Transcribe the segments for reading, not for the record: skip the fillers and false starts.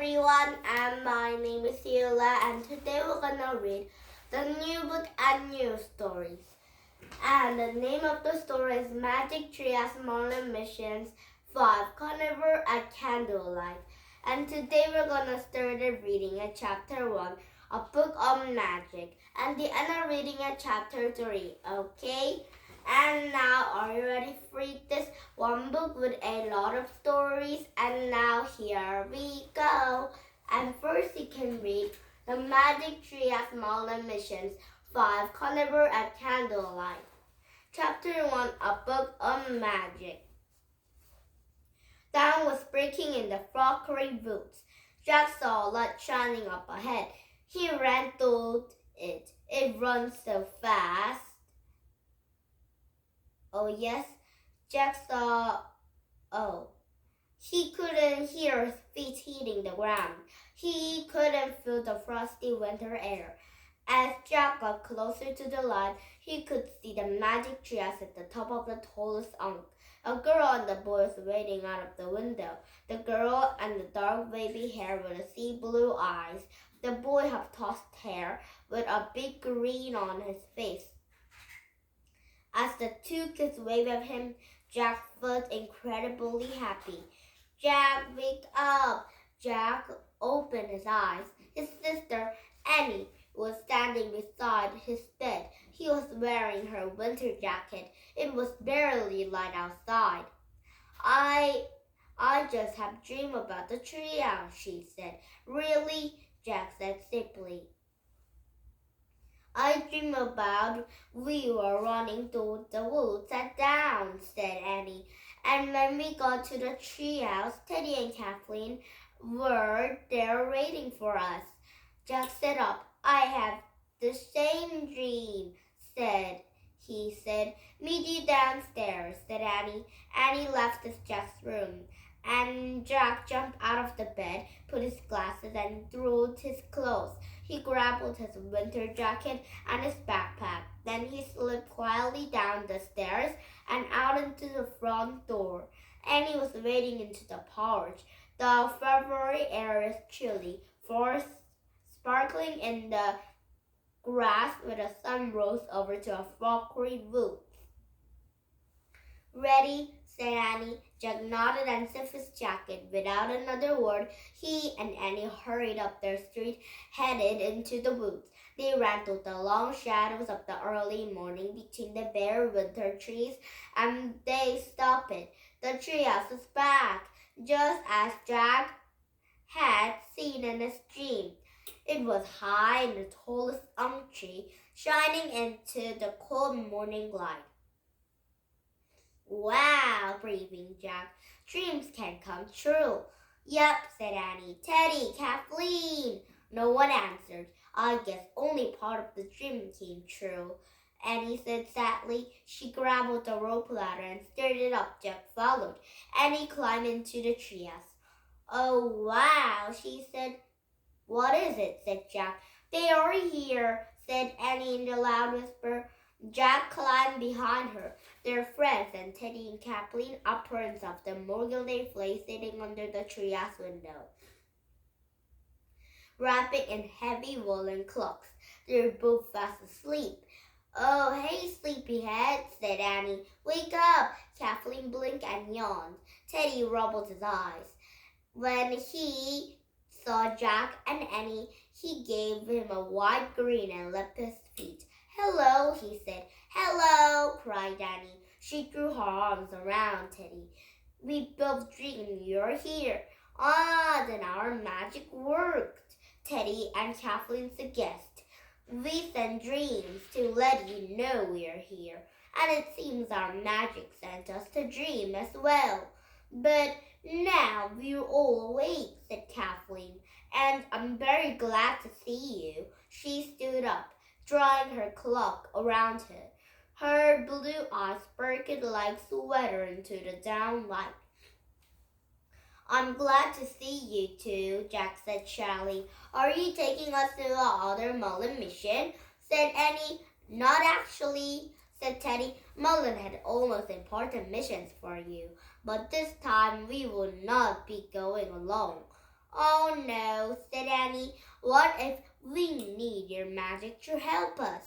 everyone, and my name is Sheila, and today we're gonna read the new book and new stories. And the name of the story is Magic Tree as Merlin Missions 5 Carnivore at Candlelight. And today we're gonna start reading at chapter 1, a book on magic, and the end of reading at chapter 3, okay? And now, are you ready for this one book with a lot of stories? And now, here we go. And first, you can read The Magic Tree at Merlin Missions 5 Carnivore at Candlelight. Chapter 1, a book on magic. Dawn was breaking in the frockery woods. Jack saw a light shining up ahead. He ran to it. It runs so fast. Oh, yes, Jack saw. Oh, he couldn't hear his feet hitting the ground. He couldn't feel the frosty winter air. As Jack got closer to the light, he could see the magic tree at the top of the tallest oak. A girl and the boy was waiting out of the window. The girl and the dark baby hair with the sea blue eyes. The boy had tossed hair with a big grin on his face. As the two kids waved at him, Jack felt incredibly happy. Jack, wake up! Jack opened his eyes. His sister, Annie, was standing beside his bed. He was wearing her winter jacket. It was barely light outside. I just have dreamed about the treehouse, she said. Really? Jack said simply. I dream about we were running through the woods at dawn, said Annie. And when we got to the treehouse, Teddy and Kathleen were there waiting for us. Jack sat up. I have the same dream, he said. Meet you downstairs, said Annie. Annie left Jack's room, and Jack jumped out of the bed, put his glasses and threw his clothes. He grabbed his winter jacket and his backpack. Then he slipped quietly down the stairs and out into the front door. Annie was waiting into the porch. The February air is chilly, frost sparkling in the grass where the sun rose over to a frockery wood. Ready? Said Annie. Jack nodded and zipped his jacket. Without another word, he and Annie hurried up their street, headed into the woods. They ran through the long shadows of the early morning between the bare winter trees, and they stopped it. The treehouse was back, just as Jack had seen in his dream. It was high in the tallest oak tree, shining into the cold morning light. Wow, breathed Jack. Dreams can come true. Yep, said Annie. Teddy, Kathleen. No one answered. I guess only part of the dream came true, Annie said sadly. She grabbed the rope ladder and stirred it up. Jack followed. Annie climbed into the treehouse. Oh, wow, she said. What is it? Said Jack. They are here, said Annie in a loud whisper. Jack climbed behind her. Their friends and Teddy and Kathleen, appearance of the Morgan they lay sitting under the treehouse window, wrapping in heavy woolen cloaks. They were both fast asleep. Oh, hey, sleepyhead, said Annie. Wake up! Kathleen blinked and yawned. Teddy rubbed his eyes. When he saw Jack and Annie, he gave him a wide grin and leapt his feet. Hello, he said. Hello, cried Annie. She threw her arms around Teddy. We both dreamed you're here. Ah, then our magic worked, Teddy and Kathleen suggested. We send dreams to let you know we're here, and it seems our magic sent us to dream as well. But now we're all awake, said Kathleen, and I'm very glad to see you. She stood up, drawing her cloak around her. Her blue eyes sparkled like sweater into the down light. I'm glad to see you too, Jack said shyly. Are you taking us to our other Merlin mission? Said Annie. Not actually, said Teddy. Merlin had almost important missions for you, but this time we will not be going alone. Oh no, said Annie. What if we need your magic to help us?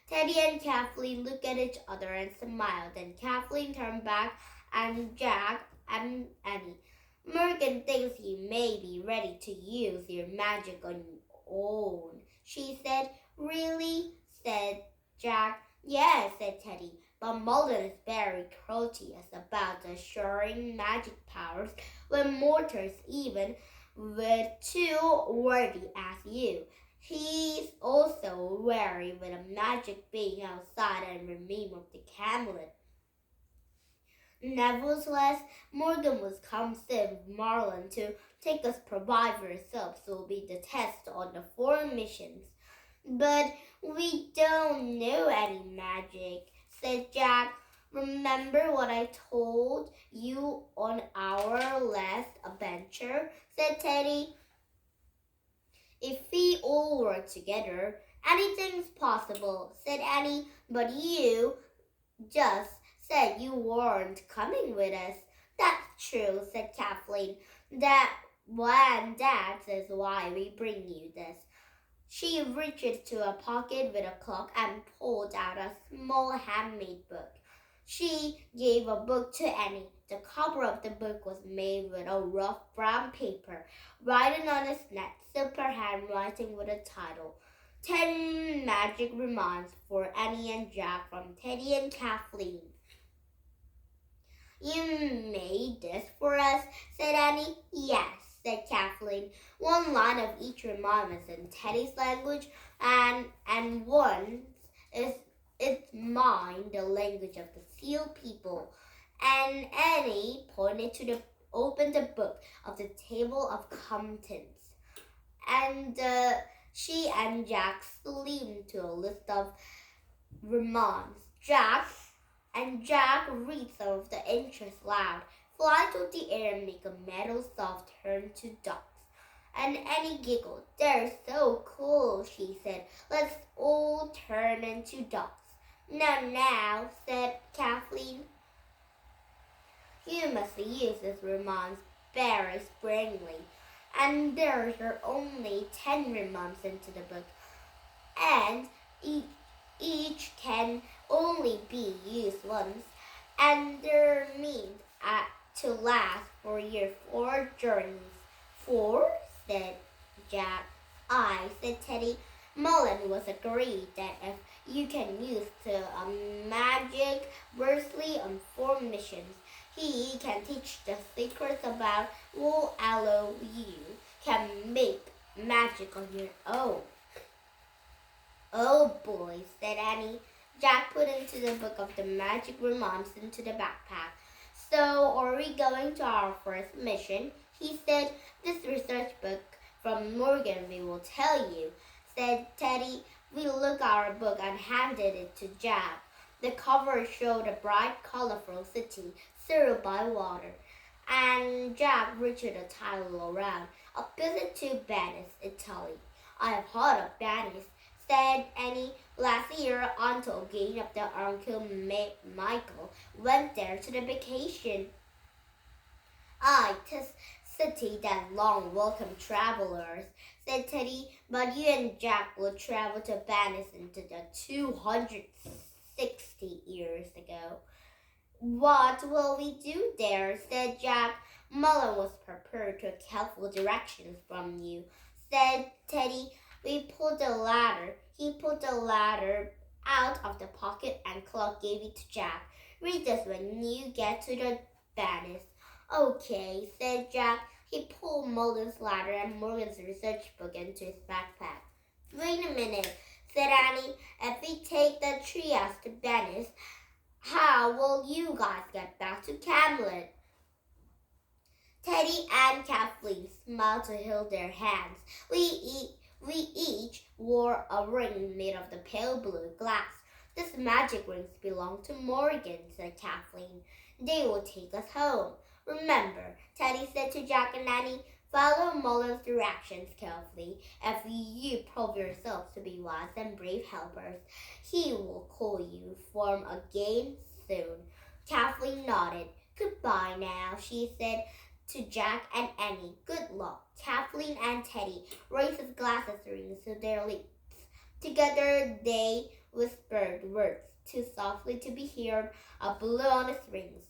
Teddy and Kathleen looked at each other and smiled. Then Kathleen turned back and Jack and Annie. Morgan thinks you may be ready to use your magic on your own, she said. Really? Said Jack. Yes, said Teddy. But Mullen is very courteous about assuring magic powers when mortals even with two worthy as you. He's also wary with a magic being outside and remember the Camelot. Nevertheless, Morgan was come soon with Merlin to take us provide for herself, so will be the test on the foreign missions. But we don't know any magic, said Jack. Remember what I told you on our last adventure, said Teddy. If we all work together, anything's possible, said Annie. But you just said you weren't coming with us. That's true, said Kathleen. That is why we bring you this. She reached into a pocket with a clock and pulled out a small handmade book. She gave a book to Annie. The cover of the book was made with a rough brown paper, written on its neat, simple handwriting with a title. 10 Magic Reminds for Annie and Jack from Teddy and Kathleen. You made this for us, said Annie. Yes, said Kathleen. One line of each rhyme is in Teddy's language, and one is it's mine, the language of the Seal people. And Annie pointed to opened the book of the table of contents, and she and Jack slipped to a list of remarks. Jack read some of the entries loud. Fly through the air and make a metal soft turn to ducks. And Annie giggled. They're so cool, she said. Let's all turn into ducks. Now, said Kathleen. You must use this remarks very sparingly. And there are only 10 remarks into the book. And each can only be used once. And they're meant to last for your 4 journeys. 4? Said Jack. I, said Teddy. Mullen was agreed that if you can use the magic Worsley on 4 missions, he can teach the secrets about will allow you can make magic on your own. Oh boy, said Annie. Jack put into the book of the magic remarks into the backpack. So are we going to our first mission? He said. This research book from Morgan we will tell you, said Teddy. We looked at our book and handed it to Jack. The cover showed a bright, colorful city surrounded by water, and Jack reached the title around. A visit to Venice, Italy. I have heard of Venice, said Annie. Last year, Uncle Gain of the Uncle Michael went there to the vacation. Tis city that long welcome travelers, said Teddy. But you and Jack will travel to Venice into the 260 years ago. What will we do there? Said Jack. Mullen was prepared to take helpful directions from you, said Teddy. We pulled the ladder. He pulled the ladder out of the pocket and Clark gave it to Jack. Read this when you get to the Venice. Okay, said Jack. He pulled Mullen's ladder and Morgan's research book into his backpack. Wait a minute, said Annie. If we take the trios to Venice, how will you guys get back to Camelot? Teddy and Kathleen smiled to hold their hands. We each wore a ring made of the pale blue glass. These magic rings belong to Morgan, said Kathleen. They will take us home. Remember, Teddy said to Jack and Annie, follow Mullen's directions carefully. If you prove yourselves to be wise and brave helpers, he will call you form again soon. Kathleen nodded. Goodbye now, she said. to Jack and Annie. Good luck. Kathleen and Teddy raised his glasses rings to their lips. Together they whispered words too softly to be heard, a blew on his rings.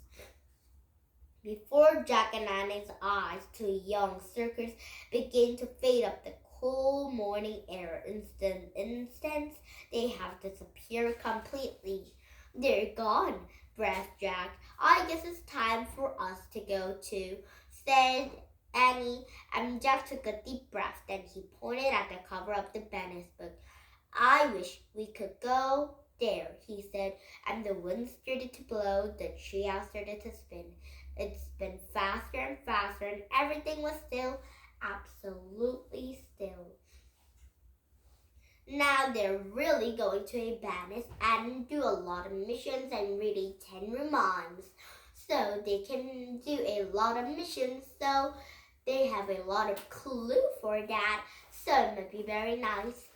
Before Jack and Annie's eyes, two young circles began to fade up the cool morning air. Instance, they have disappeared completely. They're gone, breathed Jack. I guess it's time for us to go too, said Annie, and Jack took a deep breath. Then he pointed at the cover of the Bennis book. I wish we could go there, he said, and the wind started to blow, the treehouse started to spin. It spun faster and faster, and everything was still, absolutely still. Now they're really going to a Bennis and do a lot of missions and read a 10 rhymes. So they can do a lot of missions, so they have a lot of clue for that, so it might be very nice.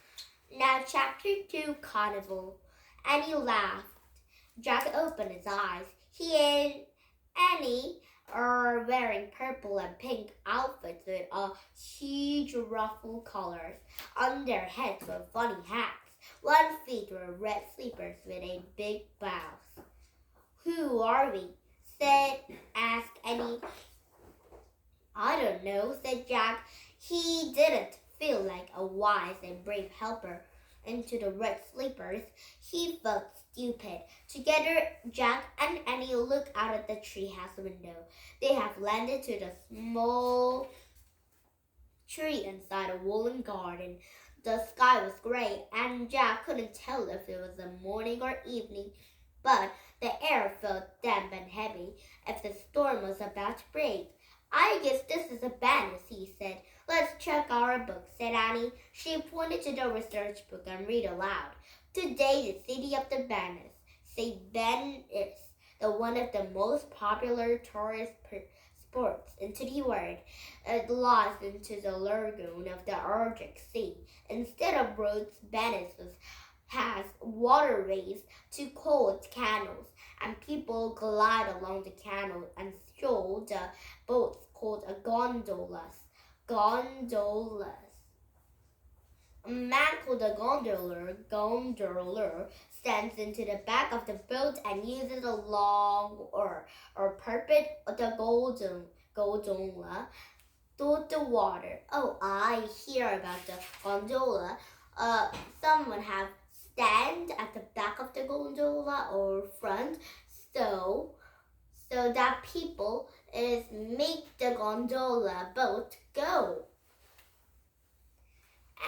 Now chapter 2, Carnival. Annie laughed. Jack opened his eyes. He and Annie are wearing purple and pink outfits with huge ruffled collars. On their heads were funny hats. One feet were red slippers with a big bows. Who are we? asked Annie. I don't know, said Jack. He didn't feel like a wise and brave helper into the red slippers. He felt stupid. Together, Jack and Annie looked out at the treehouse window. They have landed to the small tree inside a woolen garden. The sky was gray, and Jack couldn't tell if it was a morning or evening, but the air felt damp and heavy, if the storm was about to break. I guess this is a Bennis, he said. Let's check our book, said Annie. She pointed to the research book and read aloud. Today, the city of the Bennis. Say Bennis, the one of the most popular tourist sports into the world. It lies into the lagoon of the Arctic Sea. Instead of roads, Bennis has waterways to cold canals, and people glide along the canal and stroll the boats called gondolas. A man called a gondoler stands into the back of the boat and uses a long or purpose the gondola through the water. Oh, I hear about the gondola. Someone have stand at the back of the gondola or front, so that people is make the gondola boat go.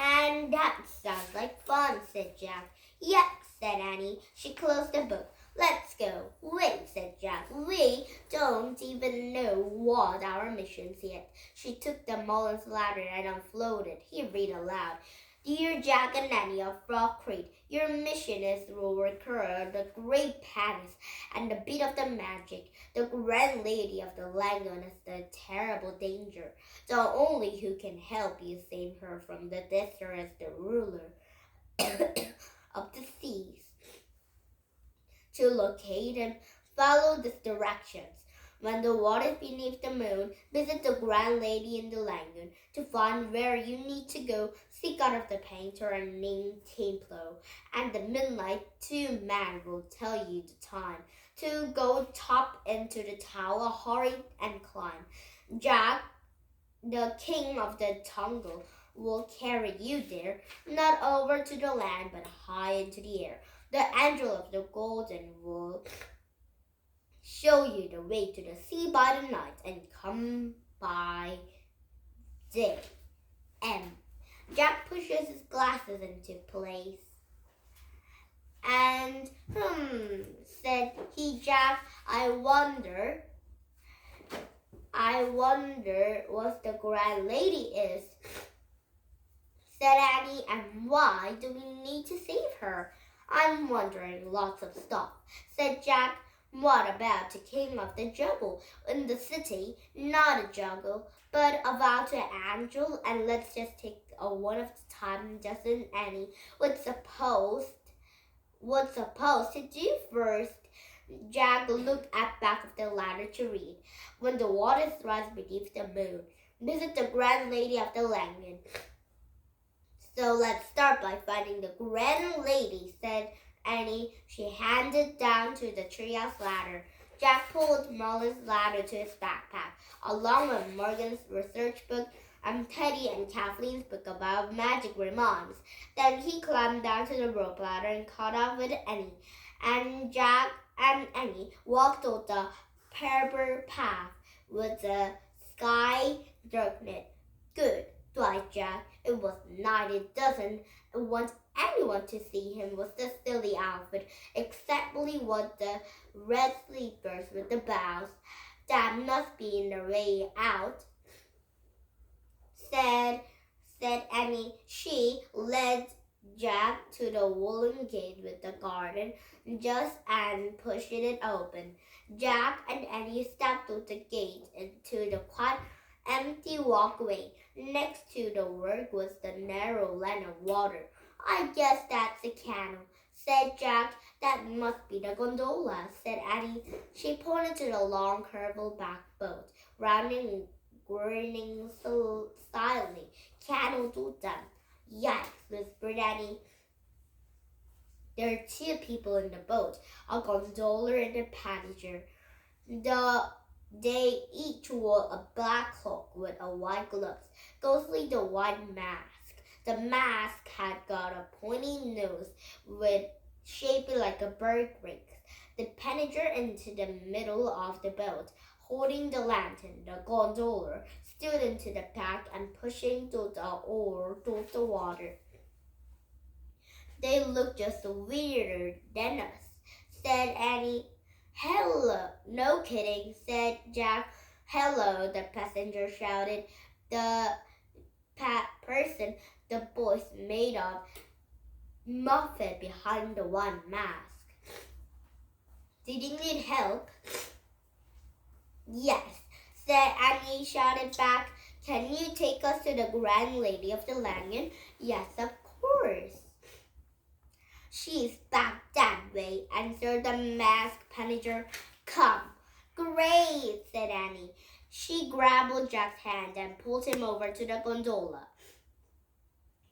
And that sounds like fun, said Jack. Yep, said Annie. She closed the book. Let's go. Wait, said Jack. We don't even know what our mission's yet. She took the Merlin's ladder and unfolded. He read aloud. Dear Jack and Annie of Frog Creek, your mission is to recur the great panics and the beat of the magic. The grand lady of the lagoon is the terrible danger. The only who can help you save her from the danger is the ruler of the seas. To locate him, follow these directions. When the water is beneath the moon, visit the grand lady in the lagoon. To find where you need to go, seek out of the painter named Templo. At the midnight, two men will tell you the time. To go top into the tower, hurry and climb. Jack, the king of the jungle, will carry you there, not over to the land, but high into the air. The angel of the golden will show you the way to the sea by the night and come by day. M. Jack pushes his glasses into place. And, said he, Jack, I wonder what the grand lady is, said Annie, and why do we need to save her? I'm wondering lots of stuff, said Jack. What about the king of the jungle in the city? Not a jungle, but about an angel. And let's just take one of the time, doesn't Annie? What's supposed to do first? Jack looked at back of the ladder to read. When the waters rise beneath the moon, visit the Grand Lady of the Langan. So let's start by finding the Grand Lady, said Annie. She handed down to the treehouse ladder. Jack pulled Merlin's ladder to his backpack, along with Morgan's research book and Teddy and Kathleen's book about magic reminds. Then he climbed down to the rope ladder and caught up with Annie. And Jack and Annie walked on the pebble path with the sky darkened. Good, replied Jack. It was night. It doesn't want anyone to see him with the silly outfit, exceptly with the red sleepers with the bows. That must be in the way out, said Annie. She led Jack to the wooden gate with the garden just and pushed it open. Jack and Annie stepped through the gate into the quiet, empty walkway. Next to the work was the narrow line of water. I guess that's a canal, said Jack. That must be the gondola, said Annie. She pointed to the long, curve-back boat, rounding and grinning silently. Canal do them. Yikes, whispered Annie. There are two people in the boat, a gondola and a passenger. They each wore a black cloak with a white gloves, ghostly the white mask. The mask had got a pointy nose with shaped like a bird wing. The passenger into the middle of the boat, holding the lantern. The gondola stood into the back and pushing the oar through the water. They look just weirder than us, said Annie. Hello, no kidding, said Jack. Hello, the passenger shouted. The person the voice made of muffled behind the one mask. Did you need help? Yes, said Annie, shouted back. Can you take us to the Grand Lady of the Langan? Yes, of course. She's back that way, answered the masked passenger. Come. Great, said Annie. She grabbed Jack's hand and pulled him over to the gondola.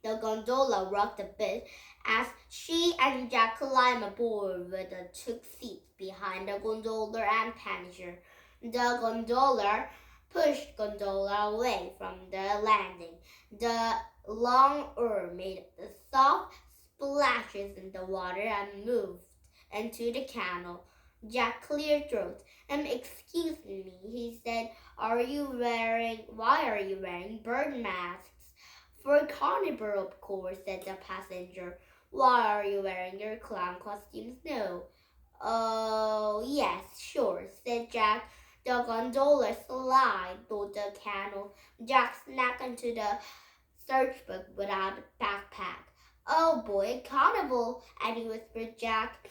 The gondola rocked a bit as she and Jack climbed aboard with the two seats behind the gondola and passenger. The gondola pushed gondola away from the landing. The long oar made the soft splashes in the water and moved into the canal. Jack cleared throat. Excuse me, he said. Why are you wearing bird masks? For a carnival, of course, said the passenger. Why are you wearing your clown costumes? No. Oh, yes, sure, said Jack. The gondola slid through the canal. Jack snapped into the search book without a backpack. Oh boy, carnival, Annie whispered Jack.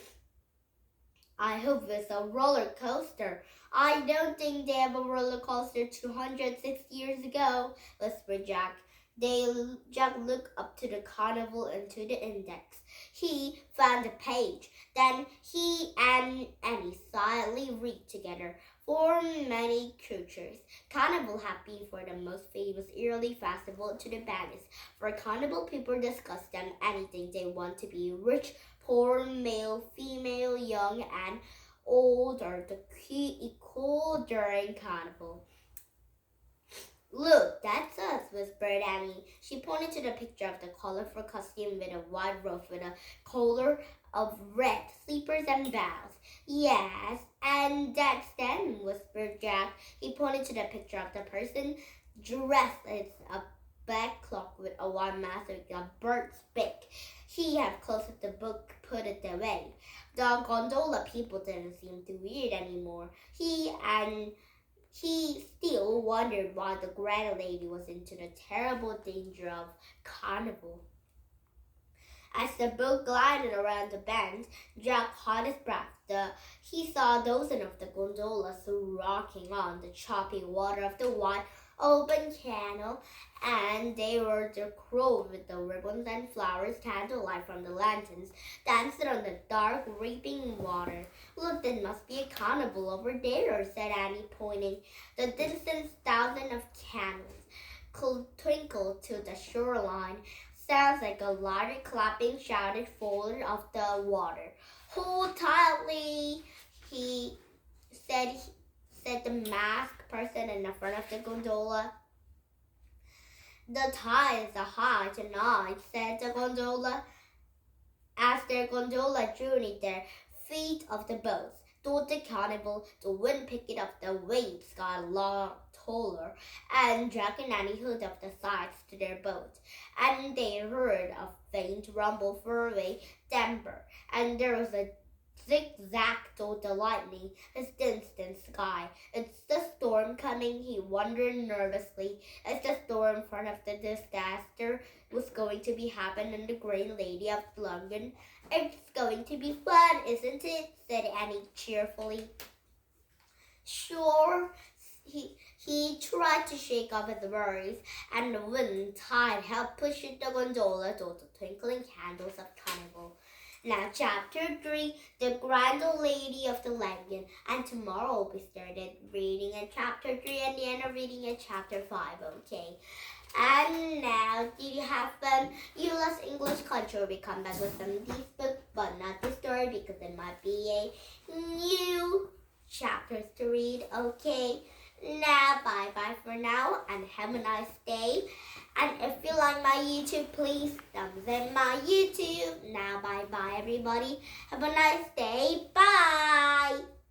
I hope it's a roller coaster. I don't think they have a roller coaster 206 years ago, whispered Jack. Jack looked up to the carnival and to the index. He found a page. Then he and Annie silently read together. For many cultures, carnival have been for the most famous yearly festival to the baddest. For carnival, people discuss them anything they want to be rich, poor, male, female, young, and old are the key equal during carnival. Look, that's us, whispered Annie. She pointed to the picture of the colorful costume with a white roof with a collar of red, sleepers and bows. Yes, and that's them, whispered Jack. He pointed to the picture of the person dressed as a black cloak with a white mask with a bird's beak. He had closed the book, put it away. The gondola people didn't seem too weird anymore. He still wondered why the Grand Lady was into the terrible danger of carnival. As the boat glided around the bend, Jack caught his breath. He saw dozens of the gondolas rocking on the choppy water of the wide open candle, and they were the crows with the ribbons and flowers, candlelight from the lanterns, dancing on the dark, reaping water. Look, there must be a carnival over there, said Annie, pointing. The distant thousand of candles twinkled to the shoreline. Sounds like a louder clapping shouted forward of the water. Hold tightly, he said, said the masked person in the front of the gondola. The tides are high tonight, said the gondola. As their gondola journeyed their feet off the boats, toward the carnival, the wind picked up the waves, got a lot taller, and Jack and Annie hooked up the sides to their boat, and they heard a faint rumble far away, damper, and there was a zigzag through the lightning, a distant sky. It's the storm coming, he wondered nervously. It's the storm in front of the disaster was going to be happen in the Great Lady of London. It's going to be fun, isn't it? Said Annie cheerfully. Sure. He tried to shake off his worries, and the wind tide helped push the gondola toward the twinkling candles of carnival. Now, Chapter 3, The Grand Old Lady of the Langon. And tomorrow we'll be started reading at Chapter 3 and the end of reading at Chapter 5, okay? And now, did you have fun? You lost English culture. We come back with some of these books, but not the story because there might be a new chapters to read, okay? Now, bye-bye for now, and have a nice day. And if you like my YouTube, please thumbs in my YouTube. Now, bye-bye, everybody. Have a nice day. Bye!